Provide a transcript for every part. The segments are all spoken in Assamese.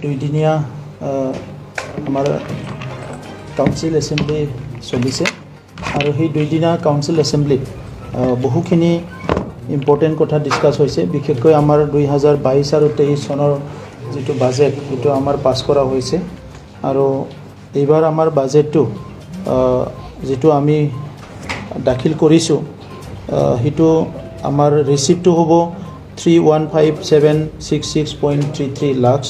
দুইদিনীয়া আমাৰ কাউন্সিল এছেম্বলি চলিছে আৰু সেই দুইদিনীয়া কাউন্সিল এছেম্বলিত বহুখিনি ইম্পৰ্টেণ্ট কথা ডিছকাছ হৈছে। বিশেষকৈ আমাৰ 2022 আৰু 23 চনৰ যিটো বাজেট সেইটো আমাৰ পাছ কৰা হৈছে আৰু এইবাৰ আমাৰ বাজেটটো যিটো আমি দাখিল কৰিছোঁ সেইটো আমাৰ ৰিচিপ্টটো হ'ব 315,766.33 লাখ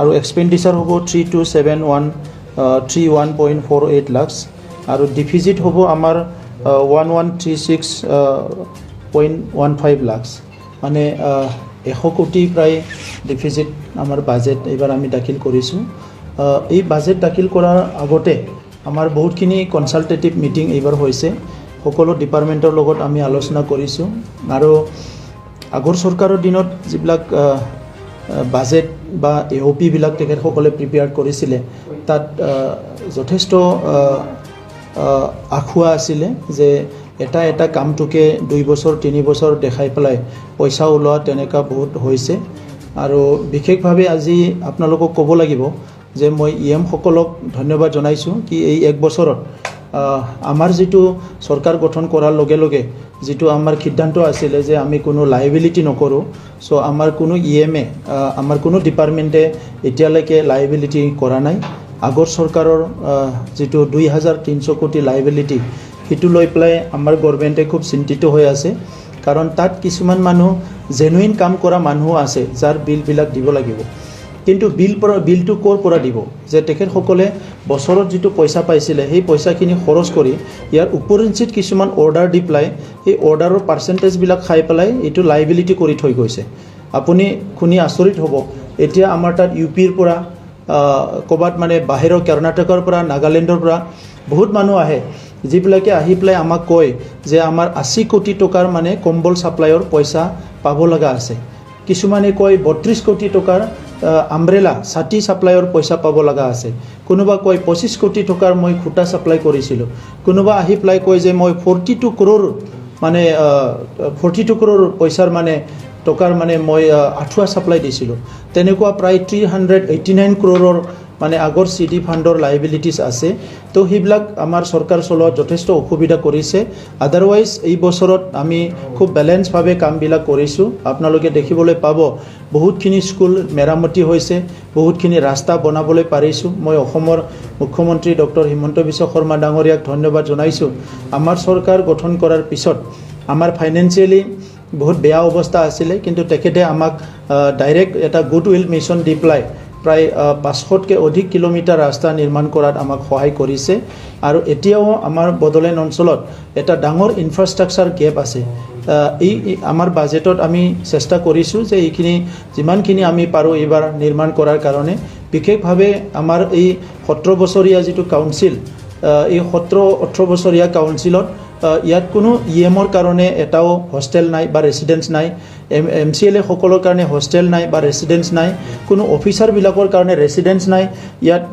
আৰু এক্সপেণ্ডিচাৰ হ'ব 327131.48 লাখ আৰু ডিফিজিট হ'ব আমাৰ 1136.15 লাখ, মানে 100 কোটি প্ৰায় ডিফিজিট আমাৰ বাজেট এইবাৰ আমি দাখিল কৰিছোঁ। এই বাজেট দাখিল কৰাৰ আগতে আমাৰ বহুতখিনি কনচালটেটিভ মিটিং এইবাৰ হৈছে। সকলো ডিপাৰ্টমেণ্টৰ লগত আমি আলোচনা কৰিছোঁ আৰু আগৰ চৰকাৰৰ দিনত যিবিলাক বাজেট বা AOP-বিলাক তেখেতসকলে প্ৰিপেয়াৰ কৰিছিলে তাত যথেষ্ট আখুৱা আছিলে যে এটা কামটোকে 2 বছৰ 3 বছৰ দেখাই পেলাই পইচা ওলোৱা তেনেকুৱা বহুত হৈছে আৰু বিশেষভাৱে আজি আপোনালোকক ক'ব লাগিব যে মই সকলক ধন্যবাদ জনাইছোঁ কি এই 1 বছৰত আমাৰ যিটো চৰকাৰ গঠন কৰাৰ লগে লগে যিটো আমাৰ সিদ্ধান্ত আছিলে যে আমি কোনো লাইবিলিটি নকৰোঁ। চ' আমাৰ কোনো আমাৰ কোনো ডিপাৰ্টমেণ্টে এতিয়ালৈকে লাইবিলিটি কৰা নাই। আগৰ চৰকাৰৰ যিটো 2300 কোটি লাইবিলিটি সেইটো লৈ পেলাই আমাৰ গভৰ্ণমেণ্টে খুব চিন্তিত হৈ আছে, কাৰণ তাত কিছুমান মানুহ জেনুইন কাম কৰা মানুহো আছে যাৰ বিলবিলাক দিব লাগিব, কিন্তু বিলটো ক'ৰ পৰা দিব? যে তেখেতসকলে বছৰত যিটো পইচা পাইছিলে সেই পইচাখিনি খৰচ কৰি ইয়াৰ উপৰিঞ্চিত কিছুমান অৰ্ডাৰ দি পেলাই সেই অৰ্ডাৰৰ পাৰ্চেণ্টেজবিলাক খাই পেলাই এইটো লাইবিলিটি কৰি থৈ গৈছে। আপুনি শুনি আচৰিত হ'ব, এতিয়া আমাৰ তাত UPৰ পৰা ক'ৰবাত মানে বাহিৰৰ কৰ্ণাটকৰ পৰা নাগালেণ্ডৰ পৰা বহুত মানুহ আহে, যিবিলাকে আহি পেলাই আমাক কয় যে আমাৰ 80 কোটি টকাৰ মানে কম্বল ছাপ্লাইৰ পইচা পাব লগা আছে। কিছুমানে কয় 32 কোটি টকাৰ আমব্ৰেলা ছাতি ছাপ্লাইৰ পইচা পাব লগা আছে। কোনোবা কয় 25 কোটি টকাৰ মই খুটা ছাপ্লাই কৰিছিলোঁ। কোনোবা আহি পেলাই কয় যে মই 42 কৰোৰ মানে 42 কৰোৰ পইচাৰ মানে টকাৰ মানে মই আঁঠুৱা ছাপ্লাই দিছিলোঁ। তেনেকুৱা প্ৰায় 389 কৰোৰৰ মানে আগৰ CD ফাণ্ডৰ লাইবিলিটিছ আছে। তো সেইবিলাক আমাৰ চৰকাৰ চলোৱাত যথেষ্ট অসুবিধা কৰিছে। আদাৰৱাইজ এই বছৰত আমি খুব বেলেঞ্চভাৱে কামবিলাক কৰিছোঁ। আপোনালোকে দেখিবলৈ পাব বহুতখিনি স্কুল মেৰামতি হৈছে, বহুতখিনি ৰাস্তা বনাবলৈ পাৰিছোঁ। মই অসমৰ মুখ্যমন্ত্ৰী ডক্টৰ হিমন্ত বিশ্ব শৰ্মা ডাঙৰীয়াক ধন্যবাদ জনাইছোঁ। আমাৰ চৰকাৰ গঠন কৰাৰ পিছত আমাৰ ফাইনেন্সিয়েলি বহুত বেয়া অৱস্থা আছিলে, কিন্তু তেখেতে আমাক ডাইৰেক্ট এটা গুডউইল মিছন দি পেলাই প্ৰায় 500তকৈ অধিক কিলোমিটাৰ ৰাস্তা নিৰ্মাণ কৰাত আমাক সহায় কৰিছে আৰু এতিয়াও আমাৰ বড়োলেণ্ড অঞ্চলত এটা ডাঙৰ ইনফ্ৰাষ্ট্ৰাকচাৰ গেপ আছে। এই আমাৰ বাজেটত আমি চেষ্টা কৰিছোঁ যে এইখিনি যিমানখিনি আমি পাৰোঁ এইবাৰ নিৰ্মাণ কৰাৰ কাৰণে। বিশেষভাৱে আমাৰ এই 17 বছৰীয়া যিটো কাউন্সিল, এই 17-18 বছৰীয়া কাউন্সিলত ইয়াত কোনো EMৰ কাৰণে এটাও হোষ্টেল নাই বা ৰেচিডেঞ্চ নাই। MCLA সকলৰ কাৰণে হোষ্টেল নাই বা ৰেচিডেঞ্চ নাই। কোনো অফিচাৰবিলাকৰ কাৰণে ৰেচিডেঞ্চ নাই। ইয়াত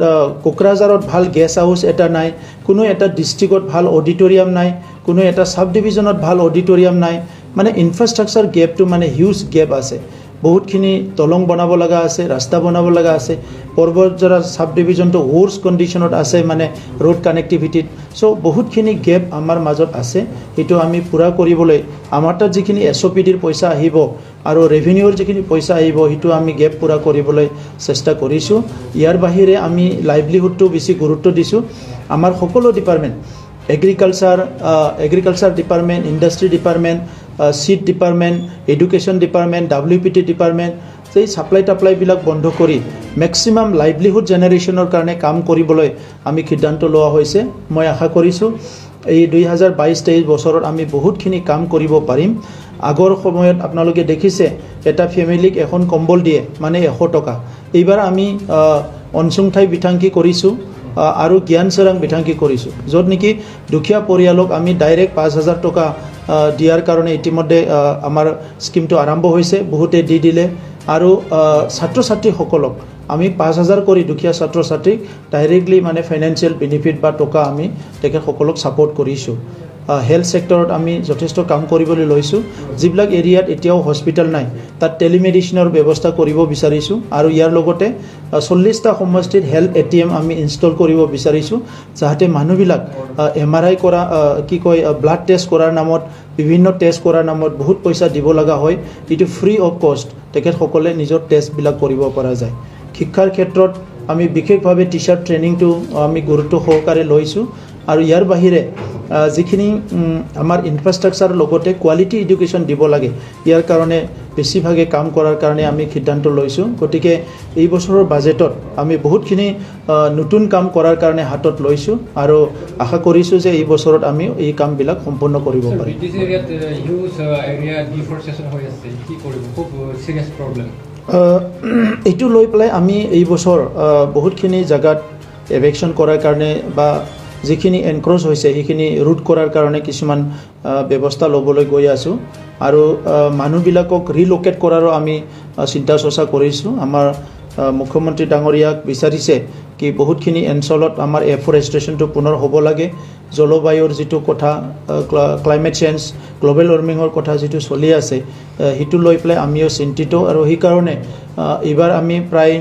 কোকৰাঝাৰত ভাল গেষ্ট হাউচ এটা নাই। কোনো এটা ডিষ্ট্ৰিক্টত ভাল অডিটৰিয়াম নাই। কোনো এটা চাব ডিভিজনত ভাল অডিটৰিয়াম নাই। মানে ইনফ্ৰাষ্ট্ৰাকচাৰ গেপটো মানে হিউজ গেপ আছে। বহুতখিনি দলং বনাব লগা আছে, ৰাস্তা বনাব লগা আছে। পৰ্বতজৰা চাব ডিভিজনটো ৱৰ্ষ্ট কণ্ডিশ্যনত আছে, মানে ৰোড কানেক্টিভিটিত। চ' বহুতখিনি গেপ আমাৰ মাজত আছে। সেইটো আমি পূৰা কৰিবলৈ আমাৰ তাত যিখিনি SOPDৰ পইচা আহিব আৰু ৰেভিনিউৰ যিখিনি পইচা আহিব সেইটো আমি গেপ পূৰা কৰিবলৈ চেষ্টা কৰিছোঁ। ইয়াৰ বাহিৰে আমি লাইভলিহুডটো বেছি গুৰুত্ব দিছোঁ। আমাৰ সকলো department, agriculture department, industry department, seed department, education department, WPT department, সেই ছাপ্লাইবিলাক বন্ধ কৰি মেক্সিমাম লাইভলিহুড জেনেৰেশ্যনৰ কাৰণে কাম কৰিবলৈ আমি সিদ্ধান্ত লোৱা হৈছে। মই আশা কৰিছোঁ এই 2022-23 বছৰত আমি বহুতখিনি কাম কৰিব পাৰিম। আগৰ সময়ত আপোনালোকে দেখিছে এটা ফেমিলিক এখন কম্বল দিয়ে মানে 100 টকা। এইবাৰ আমি অনচুংথাই বিথাংকি কৰিছোঁ আৰু জ্ঞান চৰাং বিথাংকি কৰিছোঁ, য'ত নেকি দুখীয়া পৰিয়ালক আমি ডাইৰেক্ট 5000 টকা দিয়াৰ কাৰণে ইতিমধ্যে আমাৰ স্কিমটো আৰম্ভ হৈছে। বহুতে দি দিলে আৰু ছাত্ৰ ছাত্ৰীসকলক আমি 5000 কৰি দুখীয়া ছাত্ৰ ছাত্ৰীক ডাইৰেক্টলি মানে ফাইনেন্সিয়েল বেনিফিট বা টকা আমি তেখেতসকলক ছাপোৰ্ট কৰিছোঁ। হেল্থ ছেক্টৰত আমি যথেষ্ট কাম কৰিবলৈ লৈছোঁ যিবিলাক এৰিয়াত এতিয়াও হস্পিটেল নাই তাত টেলিমেডিচিনৰ ব্যৱস্থা কৰিব বিচাৰিছোঁ আৰু ইয়াৰ লগতে 40টা সমষ্টিত হেল্থ ATM আমি ইনষ্টল কৰিব বিচাৰিছোঁ যাতে মানুহবিলাক MRI কৰা কি কয় ব্লাড টেষ্ট কৰাৰ নামত বিভিন্ন টেষ্ট কৰাৰ নামত বহুত পইচা দিব লগা হয় এইটো ফ্ৰী অফ কষ্ট তেখেতসকলে নিজৰ টেষ্টবিলাক কৰিব পৰা যায় শিক্ষাৰ ক্ষেত্ৰত আমি বিশেষভাৱে টিচাৰ ট্ৰেইনিংটো আমি গুৰুত্ব সহকাৰে লৈছোঁ আৰু ইয়াৰ বাহিৰে যিখিনি আমাৰ ইনফ্ৰাষ্ট্ৰাকচাৰ লগতে কোৱালিটি এডুকেশ্যন দিব লাগে ইয়াৰ কাৰণে বেছিভাগে কাম কৰাৰ কাৰণে আমি সিদ্ধান্ত লৈছোঁ গতিকে এই বছৰৰ বাজেটত আমি বহুতখিনি নতুন কাম কৰাৰ কাৰণে হাতত লৈছোঁ আৰু আশা কৰিছোঁ যে এই বছৰত আমি এই কামবিলাক সম্পূৰ্ণ কৰিব পাৰিম এইটো লৈ পেলাই আমি এই বছৰ বহুতখিনি জেগাত এভেকশ্যন কৰাৰ কাৰণে বা যিখিনি এনক্ৰ'চ হৈছে সেইখিনি ৰোধ কৰাৰ কাৰণে কিছুমান ব্যৱস্থা ল'বলৈ গৈ আছোঁ আৰু মানুহবিলাকক ৰিলোকেট কৰাৰো আমি চিন্তা চৰ্চা কৰিছোঁ আমাৰ মুখ্যমন্ত্ৰী ডাঙৰীয়াক বিচাৰিছে কি বহুতখিনি অঞ্চলত আমাৰ এফৰেষ্টেশ্যনটো পুনৰ হ'ব লাগে জলবায়ুৰ যিটো কথা ক্লাইমেট চেঞ্জ গ্ল'বেল ৱাৰ্মিঙৰ কথা যিটো চলি আছে সেইটো লৈ পেলাই আমিও চিন্তিত আৰু সেইকাৰণে এইবাৰ আমি প্ৰায়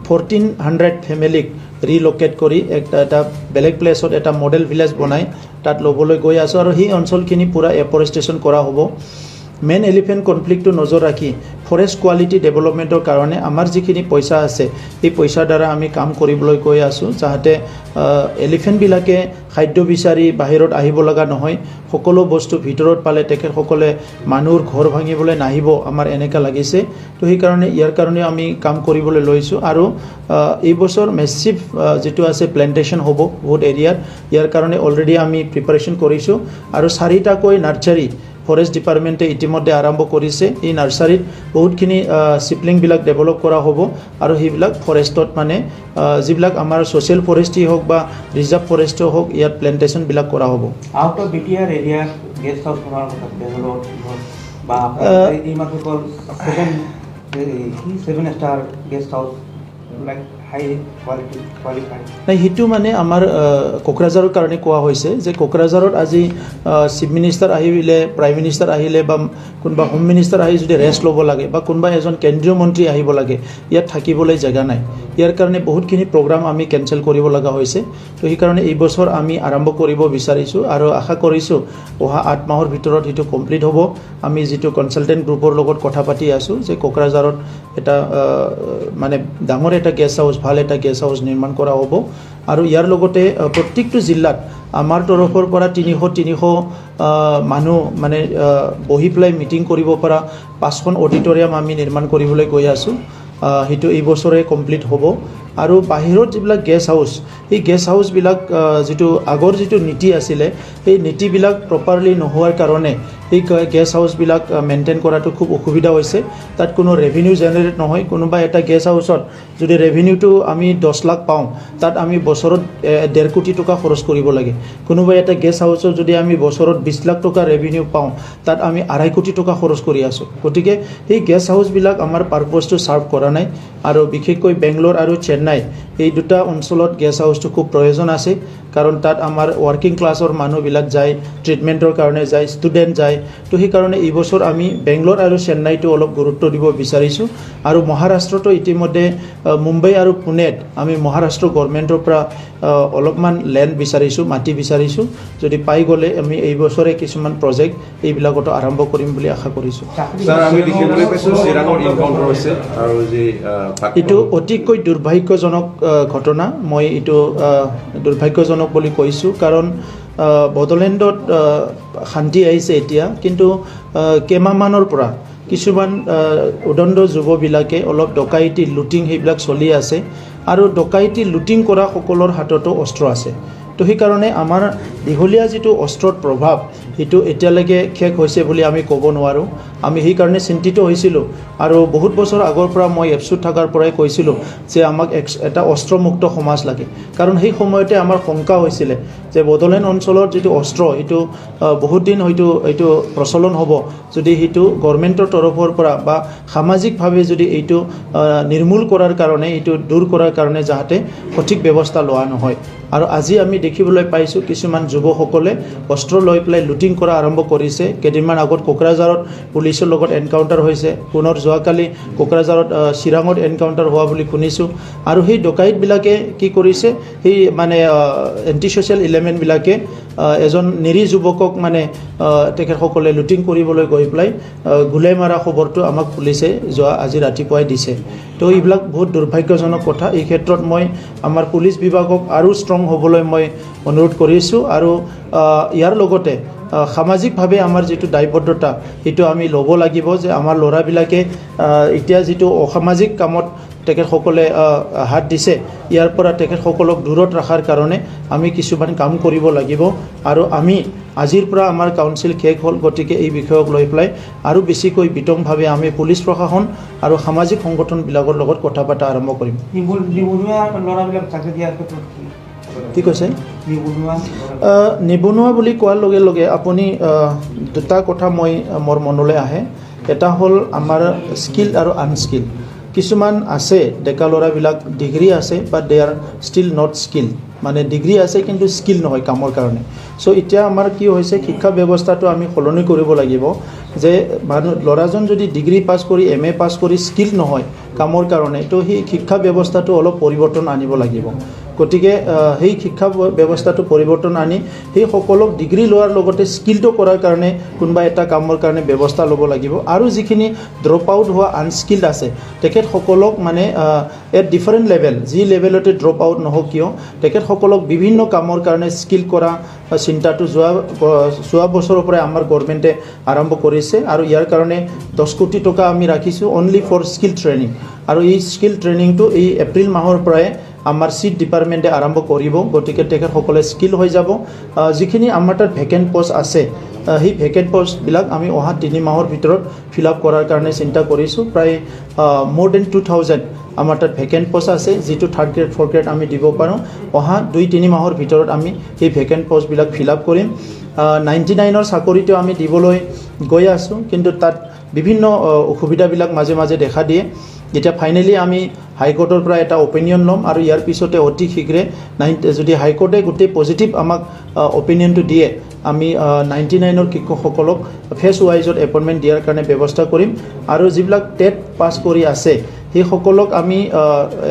1400 ফেমিলিক ৰিলোকেট কৰি এটা বেলেগ প্লেচত এটা মডেল ভিলেজ বনাই তাত ল'বলৈ গৈ আছোঁ আৰু সেই অঞ্চলখিনি পূৰা এফৰেষ্টেশ্যন কৰা হ'ব মেইন এলিফেণ্ট কনফ্লিক্টটো নজৰ ৰাখি ফৰেষ্ট কোৱালিটি ডেভেলপমেণ্টৰ কাৰণে আমাৰ যিখিনি পইচা আছে সেই পইচাৰ দ্বাৰা আমি কাম কৰিবলৈ গৈ আছোঁ যাতে এলিফেণ্টবিলাকে খাদ্য বিচাৰি বাহিৰত আহিব লগা নহয় সকলো বস্তু ভিতৰত পালে তেখেতসকলে মানুহৰ ঘৰ ভাঙিবলৈ নাহিব আমাৰ এনেকুৱা লাগিছে তো সেইকাৰণে ইয়াৰ কাৰণে আমি কাম কৰিবলৈ লৈছোঁ আৰু এই বছৰ মেচিভ যিটো আছে প্লেণ্টেশ্যন হ'ব বহুত এৰিয়াত ইয়াৰ কাৰণে অলৰেডি আমি প্ৰিপাৰেশ্যন কৰিছোঁ আৰু 4টাকৈ নাৰ্চাৰী ফৰেষ্ট ডিপাৰ্টমেণ্টে ইতিমধ্যে আৰম্ভ কৰিছে এই নাৰ্চাৰীত বহুতখিনি চিপলিংবিলাক ডেভেলপ কৰা হ'ব আৰু সেইবিলাক ফৰেষ্টত মানে যিবিলাক আমাৰ ছ'চিয়েল ফৰেষ্টেই হওক বা ৰিজাৰ্ভ ফৰেষ্টেই হওক ইয়াত প্লেণ্টেশ্যনবিলাক কৰা হ'ব আউট অফ BTR এৰিয়াত গেষ্ট হাউচ বনোৱাৰ কথা বেংগলোৰ বা এই মাত্ৰ 7 ষ্টাৰ গেষ্ট হাউচ লাইক হাই কোৱালিটি কোৱালিফাইড নাই সেইটো মানে আমাৰ কোকৰাঝাৰৰ কাৰণে কোৱা হৈছে যে কোকৰাঝাৰত আজি চিফ মিনিষ্টাৰ আহিলে প্ৰাইম মিনিষ্টাৰ আহিলে বা কোনোবা হোম মিনিষ্টাৰ আহি যদি ৰেষ্ট ল'ব লাগে বা কোনোবা এজন কেন্দ্ৰীয় মন্ত্ৰী আহিব লাগে ইয়াত থাকিবলৈ জেগা নাই ইয়াৰ কাৰণে বহুতখিনি প্ৰগ্ৰাম আমি কেঞ্চেল কৰিব লগা হৈছে তো সেইকাৰণে এই বছৰ আমি আৰম্ভ কৰিব বিচাৰিছোঁ আৰু আশা কৰিছোঁ অহা 8 মাহৰ ভিতৰত সেইটো কমপ্লিট হ'ব আমি যিটো কনচালটেণ্ট গ্ৰুপৰ লগত কথা পাতি আছোঁ যে কোকৰাঝাৰত এটা মানে ডাঙৰ এটা গেষ্ট হাউচ ভাল এটা গেষ্ট হাউচ নিৰ্মাণ কৰা হ'ব আৰু ইয়াৰ লগতে প্ৰত্যেকটো জিলাত আমাৰ তৰফৰ পৰা 300 মানুহ মানে বহি পেলাই মিটিং কৰিব পৰা 5খন অডিটৰিয়াম আমি নিৰ্মাণ কৰিবলৈ গৈ আছোঁ সেইটো এই বছৰে কমপ্লিট হ'ব আৰু বাহিৰত যিবিলাক গেষ্ট হাউচ এই গেষ্ট হাউচবিলাক যিটো আগৰ যিটো নীতি আছিলে সেই নীতিবিলাক প্ৰপাৰলি নোহোৱাৰ কাৰণে এই গেষ্ট হাউচবিলাক মেইনটেইন কৰাটো খুব অসুবিধা হৈছে তাত কোনো ৰেভিনিউ জেনেৰেট নহয় কোনোবা এটা গেষ্ট হাউচত যদি ৰেভিনিউটো আমি 10 লাখ পাওঁ তাত আমি বছৰত 1.5 কোটি টকা খৰচ কৰিব লাগে কোনোবা এটা গেষ্ট হাউচত যদি আমি বছৰত 20 লাখ টকা ৰেভিনিউ পাওঁ তাত আমি 2.5 কোটি টকা খৰচ কৰি আছোঁ গতিকে এই গেষ্ট হাউচবিলাক আমাৰ পাৰপজটো ছাৰ্ভ কৰা নাই আৰু বিশেষকৈ বেংগলোৰ আৰু চেন্নাই এই দুটা অঞ্চলত গেষ্ট হাউচটো খুব প্ৰয়োজন আছে কাৰণ তাত আমাৰ ৱৰ্কিং ক্লাছৰ মানুহবিলাক যায় ট্ৰিটমেণ্টৰ কাৰণে যায় ষ্টুডেণ্ট যায় তো সেইকাৰণে এই বছৰ আমি বেংগলোৰ আৰু চেন্নাইটো অলপ গুৰুত্ব দিব বিচাৰিছোঁ আৰু মহাৰাষ্ট্ৰটো ইতিমধ্যে মুম্বাই আৰু পুনেত আমি মহাৰাষ্ট্ৰ গভৰ্ণমেণ্টৰ পৰা অলপমান লেণ্ড বিচাৰিছোঁ মাটি বিচাৰিছোঁ যদি পাই গ'লে আমি এই বছৰে কিছুমান প্ৰজেক্ট এইবিলাকতো আৰম্ভ কৰিম বুলি আশা কৰিছোঁ এইটো অতিকৈ দুৰ্ভাগ্যজনক ঘটনা মই এইটো দুৰ্ভাগ্যজনক বুলি কৈছোঁ কাৰণ বড়োলেণ্ডত শান্তি আহিছে এতিয়া কিন্তু কেইমাহমানৰ পৰা কিছুমান উদণ্ড যুৱবিলাকে অলপ ডকাইতি লুটিং সেইবিলাক চলি আছে আৰু ডকাইতি লুটিং কৰা সকলৰ হাততো অস্ত্ৰ আছে তো সেইকাৰণে আমাৰ দীঘলীয়া যিটো অস্ত্ৰৰ প্ৰভাৱ সেইটো এতিয়ালৈকে শেষ হৈছে বুলি আমি ক'ব নোৱাৰোঁ আমি সেইকাৰণে চিন্তিত হৈছিলোঁ আৰু বহুত বছৰ আগৰ পৰা মই এপছুত থকাৰ পৰাই কৈছিলোঁ যে আমাক এটা অস্ত্ৰমুক্ত সমাজ লাগে কাৰণ সেই সময়তে আমাৰ শংকা হৈছিলে যে বড়োলেণ্ড অঞ্চলৰ যিটো অস্ত্ৰ এইটো বহুত দিন হয়তো এইটো প্ৰচলন হ'ব যদি সেইটো গভৰ্ণমেণ্টৰ তৰফৰ পৰা বা সামাজিকভাৱে যদি এইটো নিৰ্মূল কৰাৰ কাৰণে এইটো দূৰ কৰাৰ কাৰণে যাতে সঠিক ব্যৱস্থা লোৱা নহয় আৰু আজি আমি দেখিবলৈ পাইছোঁ কিছুমান যুৱকসকলে অস্ত্ৰ লৈ পেলাই লুটিং কৰা আৰম্ভ কৰিছে কেইদিনমান আগত কোকৰাঝাৰত পুলিচৰ লগত এনকাউণ্টাৰ হৈছে পুনৰ যোৱাকালি কোকৰাঝাৰত চিৰাঙত এনকাউণ্টাৰ হোৱা বুলি শুনিছোঁ আৰু সেই ডকাইতবিলাকে কি কৰিছে সেই মানে এণ্টি ছ'চিয়েল এলিমেণ্টবিলাকে এজন নিৰী যুৱকক মানে তেখেতসকলে লুটিং কৰিবলৈ গৈ পেলাই গুলাই মাৰা খবৰটো আমাক পুলিচে আজি ৰাতিপুৱাই দিছে তো এইবিলাক বহুত দুৰ্ভাগ্যজনক কথা এই ক্ষেত্ৰত মই আমাৰ পুলিচ বিভাগক আৰু ষ্ট্ৰং হ'বলৈ মই অনুৰোধ কৰিছোঁ আৰু ইয়াৰ লগতে সামাজিকভাৱে আমাৰ যিটো দায়বদ্ধতা সেইটো আমি ল'ব লাগিব যে আমাৰ ল'ৰাবিলাকে এতিয়া যিটো অসামাজিক কামত তেখেতসকলে হাত দিছে ইয়াৰ পৰা তেখেতসকলক দূৰত ৰখাৰ কাৰণে আমি কিছুমান কাম কৰিব লাগিব আৰু আমি আজিৰ পৰা আমাৰ কাউন্সিল শেষ হ'ল গতিকে এই বিষয়ক লৈ পেলাই আৰু বেছিকৈ বিতংভাৱে আমি পুলিচ প্ৰশাসন আৰু সামাজিক সংগঠনবিলাকৰ লগত কথা পতা আৰম্ভ কৰিম কি কৈছে নিবনুৱা বুলি কোৱাৰ লগে লগে আপুনি দুটা কথা মোৰ মনলৈ আহে এটা হ'ল আমাৰ স্কিল আৰু আনস্কিল কিছুমান আছে ডেকা ল'ৰাবিলাক ডিগ্ৰী আছে but they are still not skill মানে ডিগ্ৰী আছে কিন্তু স্কিল নহয় কামৰ কাৰণে চ' এতিয়া আমাৰ কি হৈছে শিক্ষা ব্যৱস্থাটো আমি সলনি কৰিব লাগিব যে ল'ৰাজন যদি ডিগ্ৰী পাছ কৰি MA পাছ কৰি স্কিল নহয় কামৰ কাৰণে তো সেই শিক্ষা ব্যৱস্থাটো অলপ পৰিৱৰ্তন আনিব লাগিব গতিকে সেই শিক্ষা ব্যৱস্থাটো পৰিৱৰ্তন আনি সেই সকলক ডিগ্ৰী লোৱাৰ লগতে স্কিলটো কৰাৰ কাৰণে কোনোবা এটা কামৰ কাৰণে ব্যৱস্থা ল'ব লাগিব আৰু যিখিনি ড্ৰপ আউট হোৱা আনস্কিল্ড আছে তেখেতসকলক মানে এট ডিফাৰেণ্ট লেভেল যি লেভেলতে ড্ৰপ আউট নহওক কিয় তেখেতসকলক বিভিন্ন কামৰ কাৰণে স্কিল কৰা চিন্তাটো যোৱা বছৰৰ পৰাই আমাৰ গভৰ্ণমেণ্টে আৰম্ভ কৰিছে আৰু ইয়াৰ কাৰণে 10 কোটি টকা আমি ৰাখিছোঁ অনলি ফৰ স্কিল ট্ৰেইনিং আৰু এই স্কিল ট্ৰেইনিংটো এই এপ্ৰিল মাহৰ পৰাই আমাৰ চিট ডিপাৰ্টমেণ্টে আৰম্ভ কৰিব গতিকে তেখেতসকলে স্কিল হৈ যাব যিখিনি আমাৰ তাত ভেকেণ্ট পোষ্ট আছে সেই ভেকেণ্ট পোষ্টবিলাক আমি অহা 3 মাহৰ ভিতৰত ফিল আপ কৰাৰ কাৰণে চিন্তা কৰিছোঁ প্ৰায় মোৰ দেন 2000 আমাৰ তাত ভেকেণ্ট পোষ্ট আছে যিটো 3rd গ্ৰেড 4th গ্ৰেড আমি দিব পাৰোঁ অহা 2-3 মাহৰ ভিতৰত আমি সেই ভেকেণ্ট পোষ্টবিলাক ফিল আপ কৰিম 99ৰ চাকৰিটো আমি দিবলৈ গৈ আছোঁ কিন্তু তাত বিভিন্ন অসুবিধাবিলাক মাজে মাজে দেখা দিয়ে এতিয়া ফাইনেলি আমি হাইকোৰ্টৰ পৰা এটা অপিনিয়ন ল'ম আৰু ইয়াৰ পিছতে অতি শীঘ্ৰে যদি হাইকোৰ্টে গোটেই পজিটিভ আমাক অপিনিয়নটো দিয়ে আমি 99ৰ শিক্ষকসকলক ফেজ ৱাইজত এপইণ্টমেণ্ট দিয়াৰ কাৰণে ব্যৱস্থা কৰিম আৰু যিবিলাক টেট পাছ কৰি আছে সেইসকলক আমি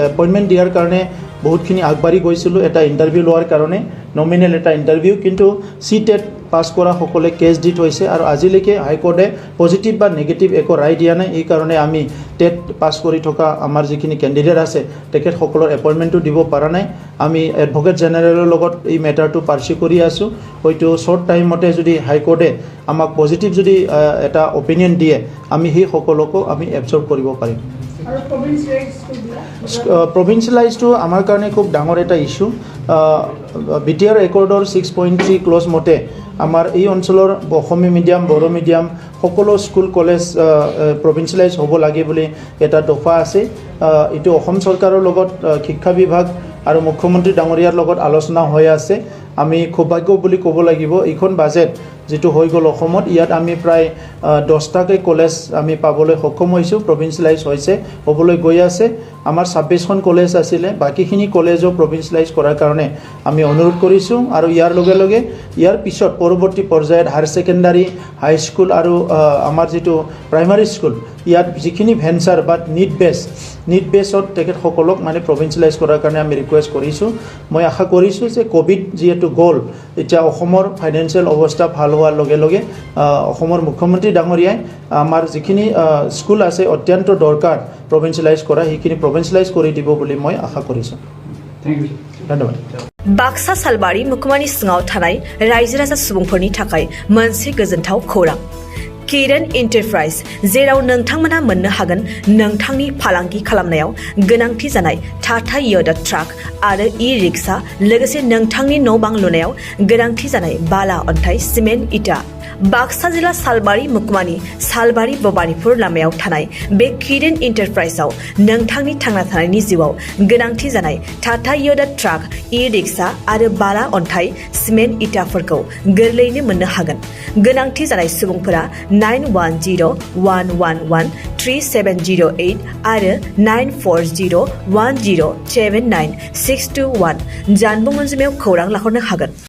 এপইণ্টমেণ্ট দিয়াৰ কাৰণে বহুতখিনি আগবাঢ়ি গৈছিলোঁ এটা ইণ্টাৰভিউ লোৱাৰ কাৰণে নমিনেল এটা ইণ্টাৰভিউ কিন্তু টেট পাছ কৰা সকলে কেছ দি থৈছে আৰু আজিলৈকে হাইকোৰ্টে পজিটিভ বা নেগেটিভ একো ৰায় দিয়া নাই এই কাৰণে আমি টেট পাছ কৰি থকা আমাৰ যিখিনি কেণ্ডিডেট আছে তেখেতসকলৰ এপইণ্টমেণ্টটো দিব পৰা নাই আমি এডভোকেট জেনেৰেলৰ লগত এই মেটাৰটো পাৰ্চি কৰি আছোঁ হয়তো শ্বৰ্ট টাইমতে যদি হাইকোৰ্টে আমাক পজিটিভ যদি এটা অপিনিয়ন দিয়ে আমি সেই সকলকো আমি এবজৰ্ব কৰিব পাৰিম প্ৰভিঞ্চিয়েলাইজটো আমাৰ কাৰণে খুব ডাঙৰ এটা ইছ্যু BTR একৰ্ডৰ 6.3 ক্লজ মতে আমাৰ এই অঞ্চলৰ অসমীয়া মিডিয়াম বড়ো মিডিয়াম সকলো স্কুল কলেজ প্ৰভিঞ্চিয়েলাইজ হ'ব লাগে বুলি এটা দফা আছে এইটো অসম চৰকাৰৰ লগত শিক্ষা বিভাগ আৰু মুখ্যমন্ত্ৰী ডাঙৰীয়াৰ লগত আলোচনা হৈ আছে আমি সৌভাগ্য বুলি ক'ব লাগিব এইখন বাজেট যেটো হৈ গ'ল অসমত ইয়াত আমি প্ৰায় 10টাকৈ কলেজ আমি পাবলৈ সক্ষম হৈছোঁ প্ৰভিঞ্চিয়েলাইজ হৈছে হ'বলৈ গৈ আছে আমাৰ 26খন কলেজ আছিলে বাকিখিনি কলেজো প্ৰভিঞ্চিয়েলাইজ কৰাৰ কাৰণে আমি অনুৰোধ কৰিছোঁ আৰু ইয়াৰ লগে লগে ইয়াৰ পিছত পৰৱৰ্তী পৰ্যায়ত হায়াৰ ছেকেণ্ডাৰী হাই স্কুল আৰু আমাৰ যেটো প্ৰাইমাৰী স্কুল ইয়াত যিখিনি ভেঞ্চাৰ বা নিড বেছত তেখেতসকলক মানে প্ৰভিঞ্চিয়েলাইজ কৰাৰ কাৰণে আমি ৰিকুৱেষ্ট কৰিছোঁ মই আশা কৰিছোঁ যে কোভিড যিহেতু গ'ল এতিয়া অসমৰ ফাইনেন্সিয়েল অৱস্থা ভাল হোৱাৰ লগে লগে অসমৰ মুখ্যমন্ত্ৰী ডাঙৰীয়াই আমাৰ যিখিনি স্কুল আছে অত্যন্ত দৰকাৰ প্ৰভিঞ্চিয়েলাইজ কৰা সেইখিনি প্ৰভিঞ্চিয়েলাইজ কৰি দিব বুলি মই আশা কৰিছোঁ ধন্যবাদ बाक्सा सालबारि मुखुमानि सिङाव थानाय रायजो राजा सुबुंफोरनि थाखाय मोनसे गोजोनथाव खौरां किरण एन्टारप्राइज जेराव नोंथांमोनहा मोननो हागोन नोंथांनि फालांगि खालामनायाव गोनांथि जानाय टाटा योदा ट्राक आरो ई-रिक्शा लोगोसे नोंथांनि न' बां लुनायाव गोनांथि जानाय बाला अन्थाइ सिमेन्ट इटा बाक्सा जिल्ला सालबारि मुकमानि सालबारि बबानिपुर लामायाव थानाय बे किरण एन्टारप्राइजआव नोंथांनि थांना थानायनि जिउआव गोनांथि जानाय टाटा योदा ट्राक ई-रिक्शा आरो बाला अन्थाइ सिमेन्ट इटाफोरखौ गोरलैयैनो मोननो हागोन गोनांथि जानाय सुबुंफोरा 9101113708 आरो 9401079621 जानबुं अनजिमायाव खौरां लाहरनो हागोन।